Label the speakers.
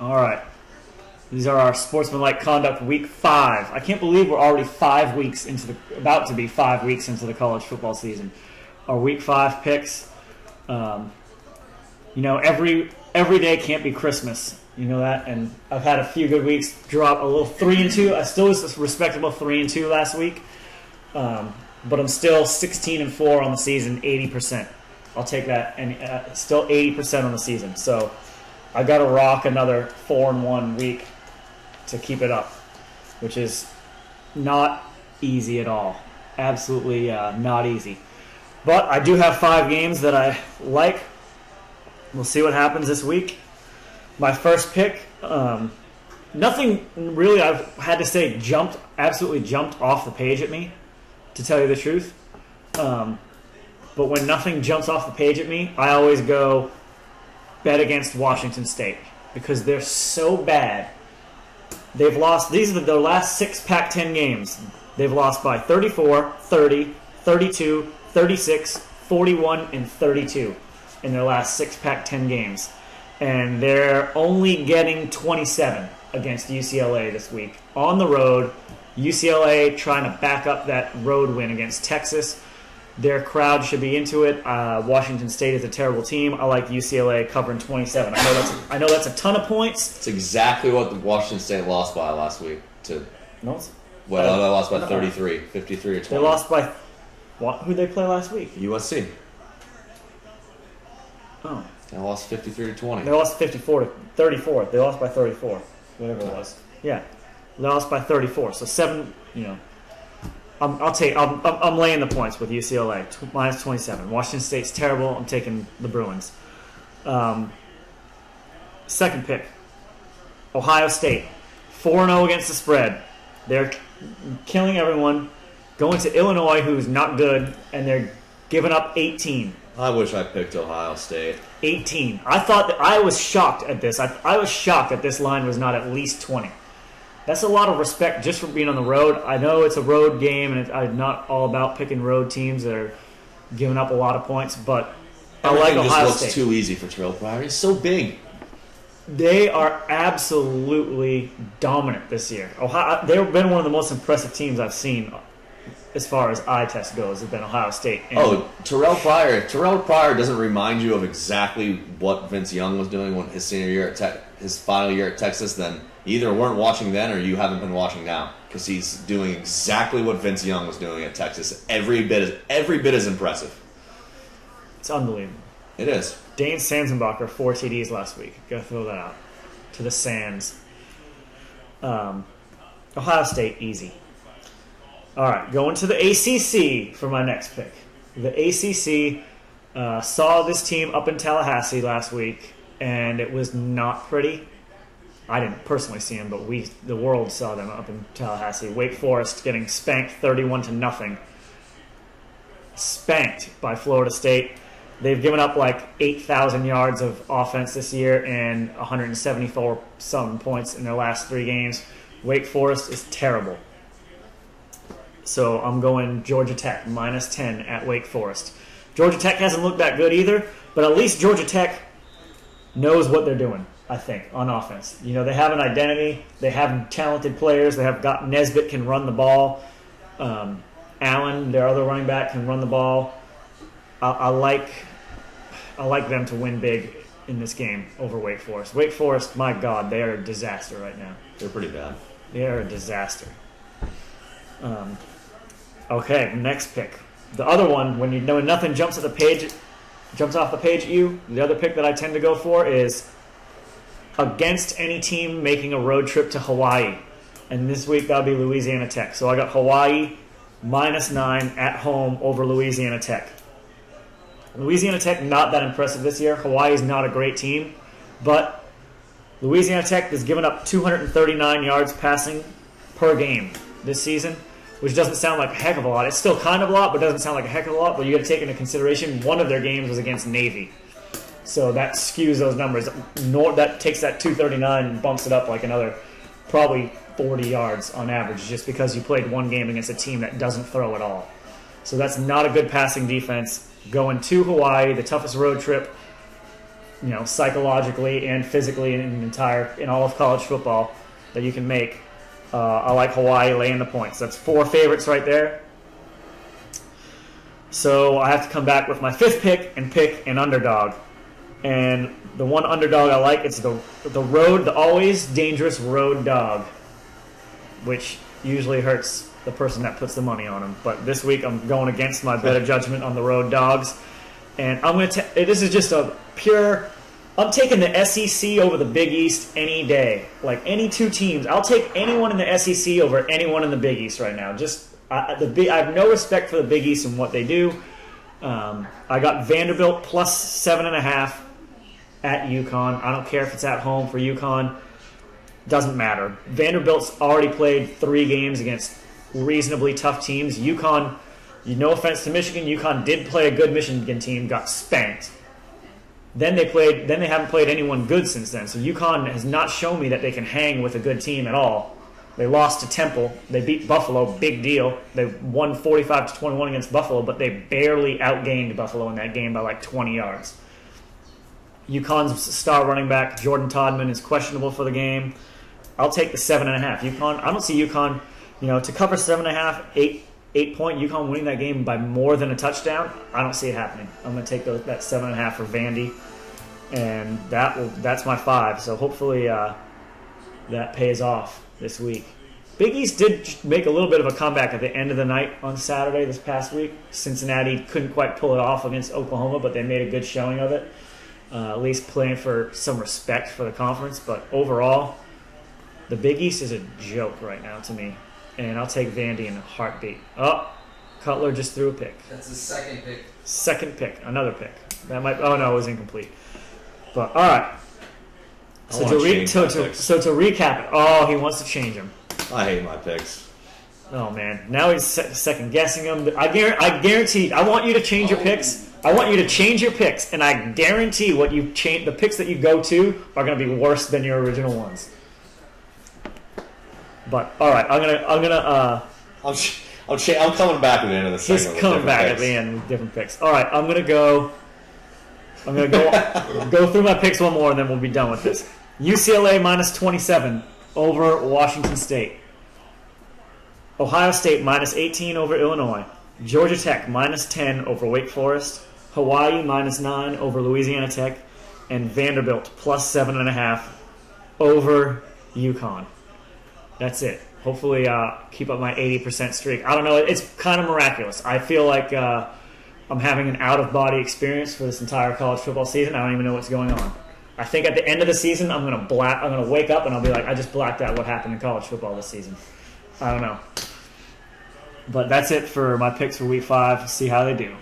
Speaker 1: All right. These are our sportsmanlike conduct week 5. I can't believe we're already 5 weeks about to be 5 weeks into the college football season. Our week 5 picks. Every day can't be Christmas. You know that, and I've had a few good weeks. Drop a little 3-2. I still was a respectable 3-2 last week, but I'm still 16-4 on the season, 80%. I'll take that, and still 80% on the season. So I got to rock another 4-1 week to keep it up, which is not easy at all. Absolutely not easy. But I do have 5 games that I like. We'll see what happens this week. My first pick, nothing really I've had to say absolutely jumped off the page at me, to tell you the truth. But when nothing jumps off the page at me, I always go bet against Washington State because they're so bad. They've lost, these are their last 6 Pac-10 games. They've lost by 34, 30, 32, 36, 41, and 32 in their last 6 Pac-10 games. And they're only getting 27 against UCLA this week. On the road, UCLA trying to back up that road win against Texas. Their crowd should be into it. Washington State is a terrible team. I like UCLA covering 27. I know that's a ton of points.
Speaker 2: It's exactly what the Washington State lost by last week. They lost by 33, 53 or 20.
Speaker 1: They lost by what? Who did they play last week?
Speaker 2: USC.
Speaker 1: Oh.
Speaker 2: They lost 53-20.
Speaker 1: They lost 54-34. They lost by 34, whatever it was. Yeah, they lost by 34. So 7. I'm laying the points with UCLA minus 27. Washington State's terrible. I'm taking the Bruins. Second pick, Ohio State, 4-0 against the spread. They're killing everyone. Going to Illinois, who's not good, and they're giving up 18.
Speaker 2: I wish I picked Ohio State.
Speaker 1: 18. I was shocked at this. I was shocked that this line was not at least 20. That's a lot of respect just for being on the road. I know it's a road game, and I'm not all about picking road teams that are giving up a lot of points, but I like Ohio State.
Speaker 2: Everything just looks too easy for Terrell Pryor. He's so big.
Speaker 1: They are absolutely dominant this year. They've been one of the most impressive teams I've seen as far as eye test goes. Has been Ohio State.
Speaker 2: Terrell Pryor. Terrell Pryor doesn't remind you of exactly what Vince Young was doing when his senior year his final year at Texas. Then you either weren't watching then or you haven't been watching now, because he's doing exactly what Vince Young was doing at Texas. Every bit as impressive.
Speaker 1: It's unbelievable.
Speaker 2: It is.
Speaker 1: Dane Sanzenbacher, 4 TDs last week. Gotta throw that out to the Sands. Ohio State, easy. All right, going to the ACC for my next pick. The ACC saw this team up in Tallahassee last week, and it was not pretty. I didn't personally see them, but the world saw them up in Tallahassee. Wake Forest getting spanked 31-0. Spanked by Florida State. They've given up like 8,000 yards of offense this year and 174-some points in their last 3 games. Wake Forest is terrible. So I'm going Georgia Tech, minus 10 at Wake Forest. Georgia Tech hasn't looked that good either, but at least Georgia Tech knows what they're doing, I think, on offense. You know, they have an identity. They have talented players. They have got Nesbitt can run the ball. Allen, their other running back, can run the ball. I like them to win big in this game over Wake Forest. Wake Forest, my God, they are a disaster right now.
Speaker 2: They're pretty bad.
Speaker 1: They are a disaster. Okay, next pick. The other one, when nothing jumps off the page at you, the other pick that I tend to go for is against any team making a road trip to Hawaii. And this week that'll be Louisiana Tech. So I got Hawaii minus 9 at home over Louisiana Tech. Louisiana Tech not that impressive this year. Hawaii is not a great team, but Louisiana Tech has given up 239 yards passing per game this season, which doesn't sound like a heck of a lot. It's still kind of a lot, but doesn't sound like a heck of a lot. But you got to take into consideration one of their games was against Navy, so that skews those numbers. That takes that 239 and bumps it up like another probably 40 yards on average, just because you played one game against a team that doesn't throw at all. So that's not a good passing defense. Going to Hawaii, the toughest road trip psychologically and physically in all of college football that you can make. I like Hawaii laying the points. That's 4 favorites right there. So I have to come back with my 5th pick and pick an underdog. And the one underdog I like is the always dangerous road dog, which usually hurts the person that puts the money on him. But this week I'm going against my better judgment on the road dogs. And this is just a pure... I'm taking the SEC over the Big East any day. Like any 2 teams. I'll take anyone in the SEC over anyone in the Big East right now. I have no respect for the Big East and what they do. I got Vanderbilt plus 7.5 at UConn. I don't care if it's at home for UConn. Doesn't matter. Vanderbilt's already played 3 games against reasonably tough teams. UConn, no offense to Michigan, UConn did play a good Michigan team, got spanked. Then they haven't played anyone good since then. So UConn has not shown me that they can hang with a good team at all. They lost to Temple. They beat Buffalo, big deal. They won 45-21 against Buffalo, but they barely outgained Buffalo in that game by like 20 yards. UConn's star running back, Jordan Todman, is questionable for the game. I'll take the 7.5. UConn, I don't see UConn, to cover 7.5, 8 point, UConn winning that game by more than a touchdown. I don't see it happening. I'm going to take that 7.5 for Vandy, and that's my 5. So hopefully that pays off this week. Big East did make a little bit of a comeback at the end of the night on Saturday this past week. Cincinnati couldn't quite pull it off against Oklahoma, but they made a good showing of it. At least playing for some respect for the conference. But overall, the Big East is a joke right now to me. And I'll take Vandy in a heartbeat. Oh, Cutler just threw a pick.
Speaker 3: That's his second pick.
Speaker 1: Second pick, another pick. That might. Oh no, it was incomplete. But all right. So to recap it, he wants to change them.
Speaker 2: I hate my picks.
Speaker 1: Oh man, now he's second guessing them. I guarantee. I want you to change your picks. I want you to change your picks, and I guarantee the picks that you go to are going to be worse than your original ones. But all right, I'm
Speaker 2: coming back at the end of the segment.
Speaker 1: He's coming back at the end with different picks. All right, I'm gonna go go through my picks one more, and then we'll be done with this. UCLA minus 27 over Washington State. Ohio State minus 18 over Illinois. Georgia Tech minus 10 over Wake Forest. Hawaii minus 9 over Louisiana Tech. And Vanderbilt plus 7.5 over UConn. That's it. Hopefully keep up my 80% streak. I don't know. It's kind of miraculous. I feel like I'm having an out-of-body experience for this entire college football season. I don't even know what's going on. I think at the end of the season, I'm gonna wake up and I'll be like, I just blacked out what happened in college football this season. I don't know. But that's it for my picks for Week 5. See how they do.